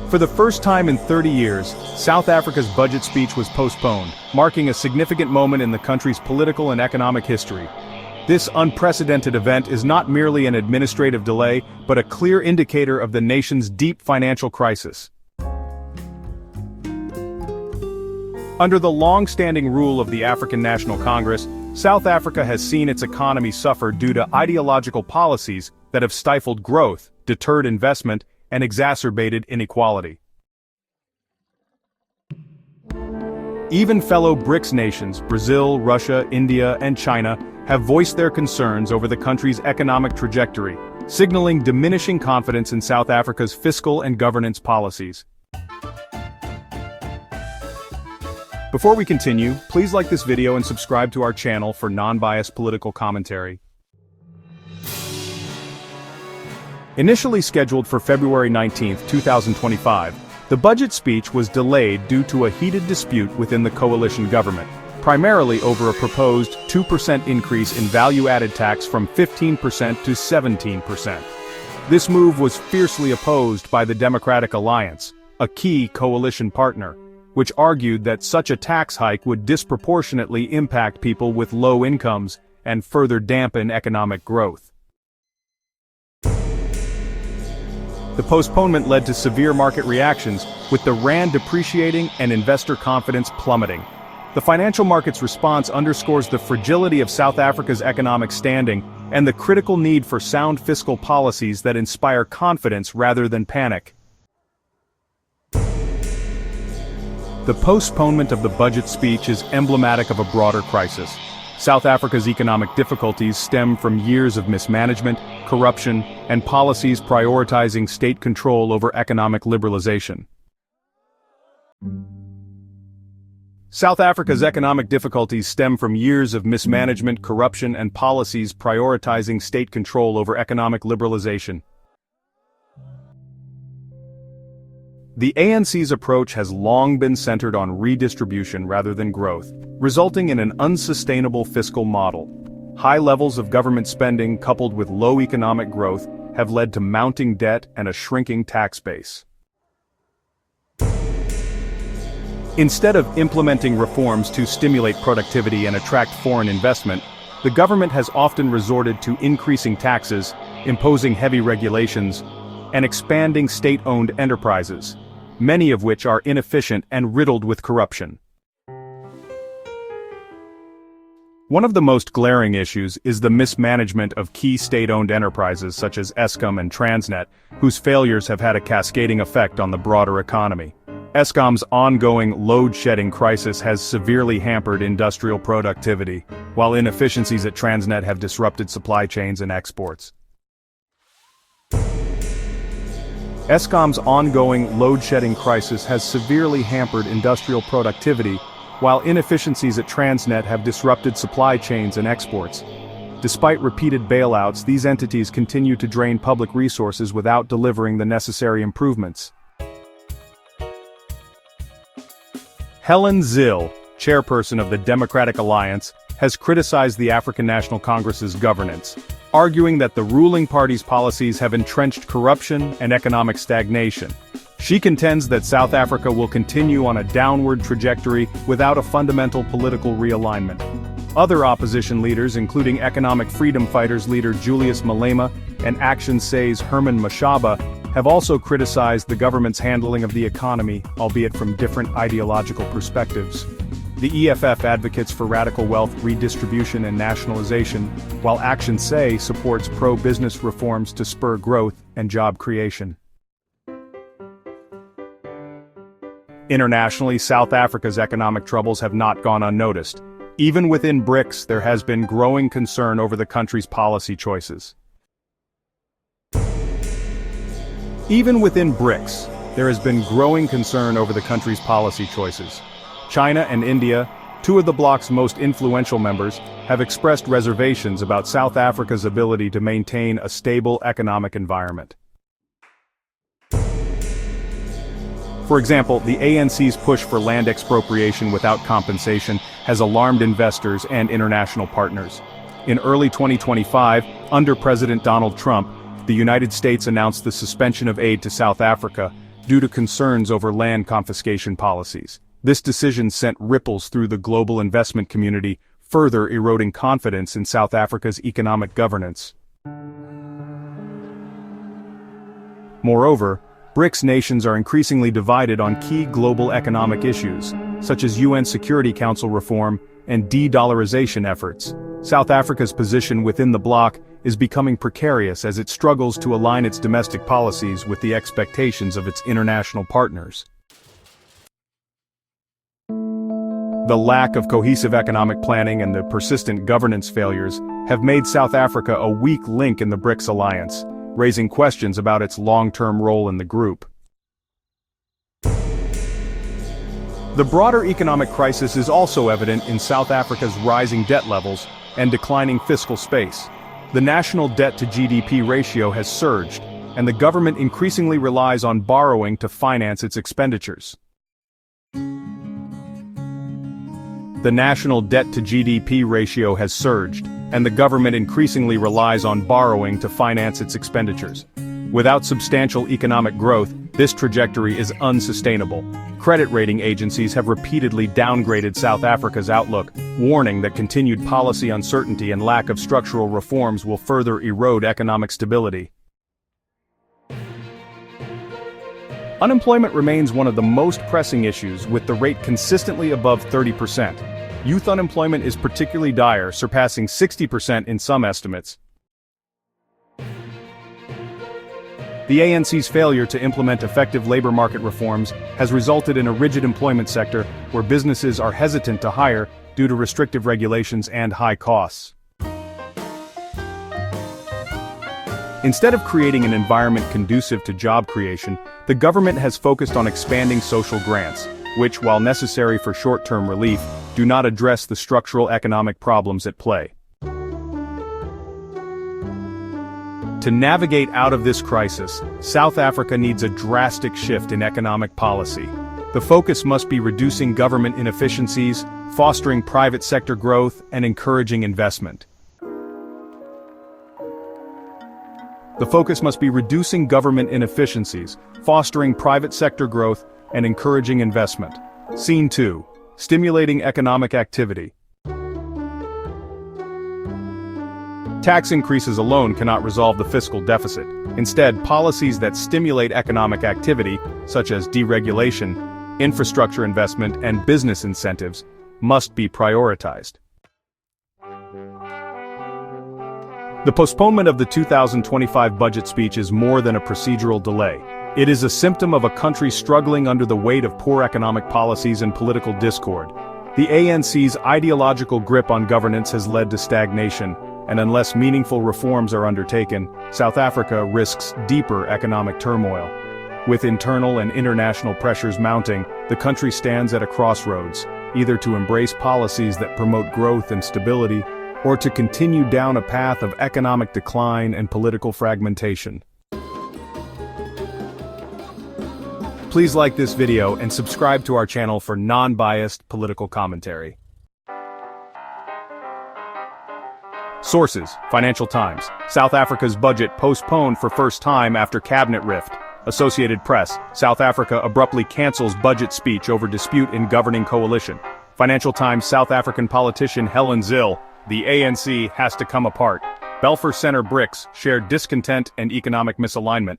For the first time in 30 years, South Africa's budget speech was postponed, marking a significant moment in the country's political and economic history. This unprecedented event is not merely an administrative delay, but a clear indicator of the nation's deep financial crisis. Under the long-standing rule of the African National Congress, South Africa has seen its economy suffer due to ideological policies that have stifled growth, deterred investment, and exacerbated inequality. Even fellow BRICS nations, Brazil, Russia, India, and China, have voiced their concerns over the country's economic trajectory, signaling diminishing confidence in South Africa's fiscal and governance policies. Before we continue, please like this video and subscribe to our channel for non-biased political commentary. Initially scheduled for February 19, 2025, the budget speech was delayed due to a heated dispute within the coalition government, primarily over a proposed 2% increase in value-added tax from 15% to 17%. This move was fiercely opposed by the Democratic Alliance, a key coalition partner, which argued that such a tax hike would disproportionately impact people with low incomes and further dampen economic growth. The postponement led to severe market reactions, with the rand depreciating and investor confidence plummeting. The financial market's response underscores the fragility of South Africa's economic standing and the critical need for sound fiscal policies that inspire confidence rather than panic. The postponement of the budget speech is emblematic of a broader crisis. South Africa's economic difficulties stem from years of mismanagement, corruption, and policies prioritizing state control over economic liberalization. South Africa's economic difficulties stem from years of mismanagement, corruption, and policies prioritizing state control over economic liberalization. The ANC's approach has long been centered on redistribution rather than growth, resulting in an unsustainable fiscal model. High levels of government spending coupled with low economic growth have led to mounting debt and a shrinking tax base. Instead of implementing reforms to stimulate productivity and attract foreign investment, the government has often resorted to increasing taxes, imposing heavy regulations, and expanding state-owned enterprises, many of which are inefficient and riddled with corruption. One of the most glaring issues is the mismanagement of key state-owned enterprises such as Eskom and Transnet, whose failures have had a cascading effect on the broader economy. Eskom's ongoing load-shedding crisis has severely hampered industrial productivity, while inefficiencies at Transnet have disrupted supply chains and exports. Eskom's ongoing load-shedding crisis has severely hampered industrial productivity, while inefficiencies at Transnet have disrupted supply chains and exports. Despite repeated bailouts, these entities continue to drain public resources without delivering the necessary improvements. Helen Zille, chairperson of the Democratic Alliance, has criticized the African National Congress's governance, arguing that the ruling party's policies have entrenched corruption and economic stagnation. She contends that South Africa will continue on a downward trajectory without a fundamental political realignment. Other opposition leaders, including economic freedom fighters leader Julius Malema and Action Sa's Herman Mashaba, have also criticized the government's handling of the economy, albeit from different ideological perspectives. The EFF advocates for radical wealth redistribution and nationalization, while Action SA supports pro-business reforms to spur growth and job creation. Internationally, South Africa's economic troubles have not gone unnoticed. Even within BRICS, there has been growing concern over the country's policy choices. Even within BRICS, there has been growing concern over the country's policy choices. China and India, two of the bloc's most influential members, have expressed reservations about South Africa's ability to maintain a stable economic environment. For example, the ANC's push for land expropriation without compensation has alarmed investors and international partners. In early 2025, under President Donald Trump, the United States announced the suspension of aid to South Africa, due to concerns over land confiscation policies. This decision sent ripples through the global investment community, further eroding confidence in South Africa's economic governance. Moreover, BRICS nations are increasingly divided on key global economic issues, such as UN Security Council reform and de-dollarization efforts. South Africa's position within the bloc is becoming precarious as it struggles to align its domestic policies with the expectations of its international partners. The lack of cohesive economic planning and the persistent governance failures have made South Africa a weak link in the BRICS alliance, raising questions about its long-term role in the group. The broader economic crisis is also evident in South Africa's rising debt levels and declining fiscal space. The national debt to GDP ratio has surged, and the government increasingly relies on borrowing to finance its expenditures. The national debt to GDP ratio has surged, and the government increasingly relies on borrowing to finance its expenditures. Without substantial economic growth, this trajectory is unsustainable. Credit rating agencies have repeatedly downgraded South Africa's outlook, warning that continued policy uncertainty and lack of structural reforms will further erode economic stability. Unemployment remains one of the most pressing issues, with the rate consistently above 30%. Youth unemployment is particularly dire, surpassing 60% in some estimates. The ANC's failure to implement effective labor market reforms has resulted in a rigid employment sector where businesses are hesitant to hire due to restrictive regulations and high costs. Instead of creating an environment conducive to job creation, the government has focused on expanding social grants, which, while necessary for short-term relief, do not address the structural economic problems at play. To navigate out of this crisis, South Africa needs a drastic shift in economic policy. The focus must be reducing government inefficiencies, fostering private sector growth, and encouraging investment. The focus must be reducing government inefficiencies, fostering private sector growth, and encouraging investment. Scene 2. Stimulating economic activity. Tax increases alone cannot resolve the fiscal deficit. Instead, policies that stimulate economic activity, such as deregulation, infrastructure investment, and business incentives, must be prioritized. The postponement of the 2025 budget speech is more than a procedural delay. It is a symptom of a country struggling under the weight of poor economic policies and political discord. The ANC's ideological grip on governance has led to stagnation, and unless meaningful reforms are undertaken, South Africa risks deeper economic turmoil. With internal and international pressures mounting, the country stands at a crossroads, either to embrace policies that promote growth and stability, or to continue down a path of economic decline and political fragmentation. Please like this video and subscribe to our channel for non-biased political commentary. Sources: Financial Times. South Africa's budget postponed for first time after cabinet rift. Associated Press. South Africa abruptly cancels budget speech over dispute in governing coalition. Financial Times. South African politician Helen Zille. The ANC has to come apart. Belfer Center BRICS shared discontent and economic misalignment.